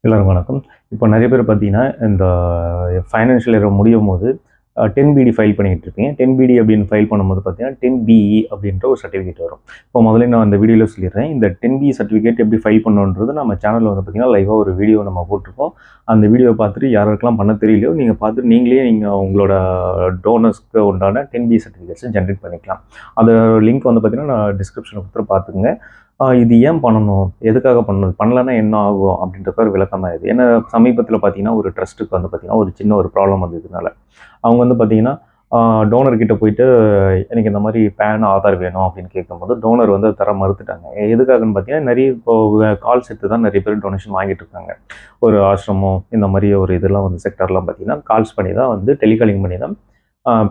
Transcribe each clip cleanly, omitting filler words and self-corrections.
எல்லாருக்கும் வணக்கம். இப்போ நிறைய பேர் பார்த்தீங்கன்னா, இந்த ஃபைனான்ஷியல் இயர் முடியும்போது 10BD ஃபைல் பண்ணிக்கிட்டு இருப்பீங்க. 10BD அப்படின்னு ஃபைல் பண்ணும்போது பார்த்தீங்கன்னா, 10BE அப்படின்ற ஒரு சர்டிஃபிகேட் வரும். இப்போ முதல்ல நான் அந்த வீடியோவில் சொல்லிடுறேன். இந்த 10BE சர்டிஃபிகேட் எப்படி ஃபைல் பண்ணணுன்றது நம்ம சேனலில் வந்து பார்த்தீங்கன்னா, லைவாக ஒரு வீடியோ நம்ம போட்டிருக்கோம். அந்த வீடியோவை பார்த்துட்டு யாருக்கெல்லாம் பண்ண தெரியலையோ, நீங்கள் பார்த்துட்டு நீங்கள் உங்களோட டோனர்ஸ்க்கு உண்டான 10BE சர்டிஃபிகேட்ஸை ஜென்ரேட் பண்ணிக்கலாம். அந்த லிங்க் வந்து பார்த்தீங்கன்னா, நான் டிஸ்கிரிப்ஷனில் கொடுத்துட்டு பார்த்துக்குங்க. இது ஏன் பண்ணணும்? எதுக்காக பண்ணணும்? பண்ணலன்னா என்ன ஆகும்? அப்படின்ற ஒரு விளக்கம் தான் இது. ஏன்னா சமீபத்தில பார்த்தீங்கன்னா, ஒரு ட்ரஸ்ட்டுக்கு வந்து பார்த்தீங்கன்னா, ஒரு சின்ன ஒரு ப்ராப்ளம் வந்ததுனால, அவங்க வந்து பார்த்தீங்கன்னா, டோனர் கிட்ட போயிட்டு எனக்கு இந்த மாரி பேன், ஆதார் வேணும் அப்படின்னு கேட்கும்போது, டோனர் வந்து தர மறுத்துட்டாங்க. எதுக்காகன்னு பார்த்தீங்கன்னா, நிறைய இப்போ கால்ஸ் எடுத்து தான் நிறைய பேர் டொனேஷன் வாங்கிட்டு இருக்காங்க. ஒரு ஆசிரமம் இந்த மாரி ஒரு இதெல்லாம் வந்து செக்டார்லாம் பார்த்தீங்கன்னா, கால்ஸ் பண்ணி தான் வந்து டெலிகாலிங் பண்ணி தான்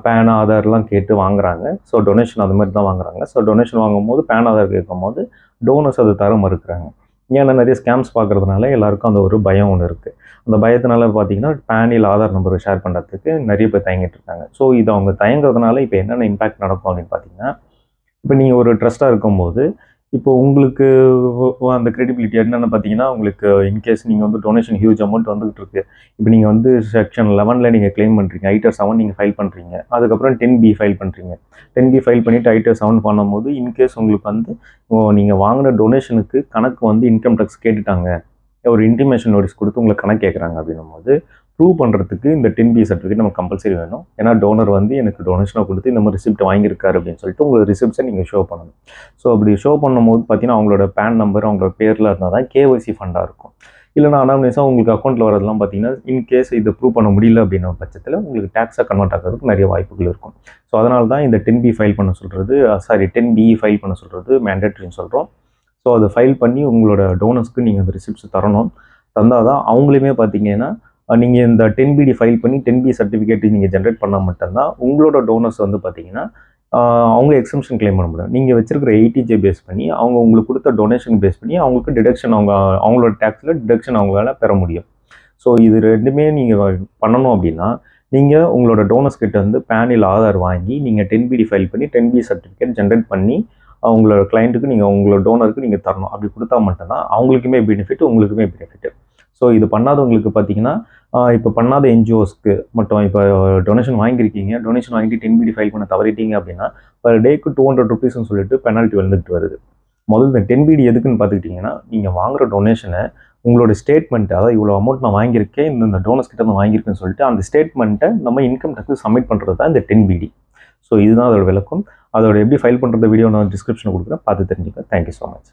பேன், ஆதார்லாம் கேட்டு வாங்குறாங்க. ஸோ டொனேஷன் அது மாதிரி தான் வாங்குறாங்க. ஸோ டொனேஷன் வாங்கும்போது பேன், ஆதார் கேட்கும்போது டோனர்ஸ் அதை தர மறுக்கிறாங்க. ஏன்னா நிறைய ஸ்கேம்ஸ் பார்க்குறதுனால எல்லாருக்கும் அந்த ஒரு பயம் ஒன்று இருக்குது. அந்த பயத்தினால பார்த்தீங்கன்னா, பேன் இல்ல ஆதார் நம்பர் ஷேர் பண்ணுறதுக்கு நிறைய பேர் தயங்கிட்டு இருக்காங்க. ஸோ இது அவங்க தயங்குறதுனால இப்போ என்னென்ன இம்பாக்ட் நடக்கும் அப்படின்னு பார்த்தீங்கன்னா, இப்போ நீங்கள் ஒரு ட்ரஸ்ட்டாக இருக்கும்போது, இப்போ உங்களுக்கு அந்த கிரெடிபிலிட்டி என்னென்னு பார்த்தீங்கன்னா, உங்களுக்கு இன்கேஸ் நீங்கள் வந்து டொனேஷன் ஹியூஜ் அமௌண்ட் வந்துகிட்டு இருக்கு. இப்போ நீங்கள் வந்து செக்ஷன் 11ல் நீங்கள் கிளைம் பண்ணுறீங்க. ஐட்டர் 7 நீங்கள் ஃபைல் பண்ணுறீங்க. அதுக்கப்புறம் 10B ஃபைல் பண்ணுறீங்க. 10B ஃபைல் பண்ணிவிட்டு ஐட்டர் 7 பண்ணும்போது, இன்கேஸ் உங்களுக்கு வந்து நீங்கள் வாங்கின டொனேஷனுக்கு கணக்கு வந்து இன்கம் டேக்ஸ் கேட்டுட்டாங்க. ஒரு இன்டிமேஷன் நோட்டீஸ் கொடுத்து உங்களுக்கு கணக்கு கேட்குறாங்க அப்படின்னும்போது, ப்ரூவ் பண்ணுறதுக்கு இந்த 10B சர்டிஃபிகேட் நமக்கு கம்பல்சரி வேணும். ஏன்னா டோனர் வந்து எனக்கு டொனேஷனாக கொடுத்து இந்த மாதிரி ரிசிப்ட் வாங்கியிருக்காரு அப்படின்னு சொல்லிட்டு உங்களோட ரிசிப்ட்ஸை நீங்கள் ஷோ பண்ணணும். ஸோ அப்படி ஷோ பண்ணும்போது பார்த்தீங்கன்னா, அவங்களோட பேன் நம்பர் அவங்களோட பேரில் இருந்தால் தான் கேஒய்சி ஃபண்டாக இருக்கும். இல்லைனா அனாமனிஸாக உங்களுக்கு அக்கௌண்ட்டில் வரதெல்லாம் பார்த்தீங்கன்னா, இன்கேஸ் இதை ப்ரூவ் பண்ண முடியல அப்படின்ற பட்சத்தில் உங்களுக்கு டேக்ஸாக கன்வெர்ட் ஆகிறதுக்கு நிறைய வாய்ப்புகள் இருக்கும். ஸோ அதனால தான் இந்த 10B ஃபைல் பண்ண சொல்கிறது, 10BE ஃபைல் பண்ண சொல்கிறது மேண்டேட்ரின்னு சொல்கிறோம். ஸோ அதை ஃபைல் பண்ணி உங்களோட டோனர்ஸ்க்கு நீங்கள் அந்த ரிசிப்ட்ஸ் தரணும். தந்தால் தான் அவங்களையுமே பார்த்தீங்கன்னா, நீங்கள் இந்த 10BD ஃபைல் பண்ணி 10B சர்டிஃபிகேட் நீங்கள் ஜென்ரேட் பண்ணால் மட்டும்தான் உங்களோட டோனர்ஸ் வந்து பார்த்தீங்கன்னா, அவங்க எக்ஸம்ஷன் கிளைம் பண்ண முடியும். நீங்கள் வச்சிருக்கிற 80J பேஸ் பண்ணி அவங்க உங்களுக்கு கொடுத்த டொனேஷன் பேஸ் பண்ணி அவங்களுக்கு டிடக்ஷன் அவங்களோட டேக்ஸில் டிடக்ஷன் அவங்களால பெற முடியும். ஸோ இது ரெண்டுமே நீங்கள் பண்ணணும் அப்படின்னா, நீங்கள் உங்களோட டோனர்ஸ் கிட்ட வந்து பேன் இல்ல ஆதார் வாங்கி நீங்கள் 10BD ஃபைல் பண்ணி 10B சர்டிஃபிகேட் ஜென்ரேட் பண்ணி அவங்களோட கிளைண்ட்டுக்கு நீங்கள் உங்களோட டோனருக்கு நீங்கள் தரணும். அப்படி கொடுத்தா மட்டும்தான் அவங்களுக்குமே பெனிஃபிட், உங்களுக்குமே பெனிஃபிட். ஸோ இது பண்ணாதவங்களுக்கு பார்த்தீங்கன்னா, இப்போ பண்ணாத என்ஜிஓஸ்க்கு மட்டும் இப்போ டொனேஷன் வாங்கியிருக்கீங்க, டொனேஷன் வாங்கிட்டு 10BD ஃபைல் பண்ண தவறிட்டீங்க அப்படின்னா, பர் டேக்கு ₹200 சொல்லிட்டு பெனால்ட்டி வந்துட்டு வருது. முதல்ல இந்த 10BD எதுக்குன்னு பார்த்துக்கிட்டிங்கன்னா, நீங்கள் வாங்குற டொனேஷனை உங்களோட ஸ்டேட்மெண்ட், அதாவது இவ்வளோ அமௌண்ட் நான் வாங்கியிருக்கேன், இந்த டோனர்ஸ் கிட்ட நான் வாங்கியிருக்கேன்னு சொல்லிட்டு அந்த ஸ்டேட்மெண்ட்டை நம்ம இன்கம் டேக்ஸ் சப்மிட் பண்ணுறது தான் இந்த 10BD. ஸோ இதுதான் அதோட விளக்கம். அதோட எப்படி ஃபைல் பண்ணுறது வீடியோ நான் டிஸ்கிரிப்ஷனில் கொடுக்குறேன், பார்த்து தெரிஞ்சுக்க. Thank you so much.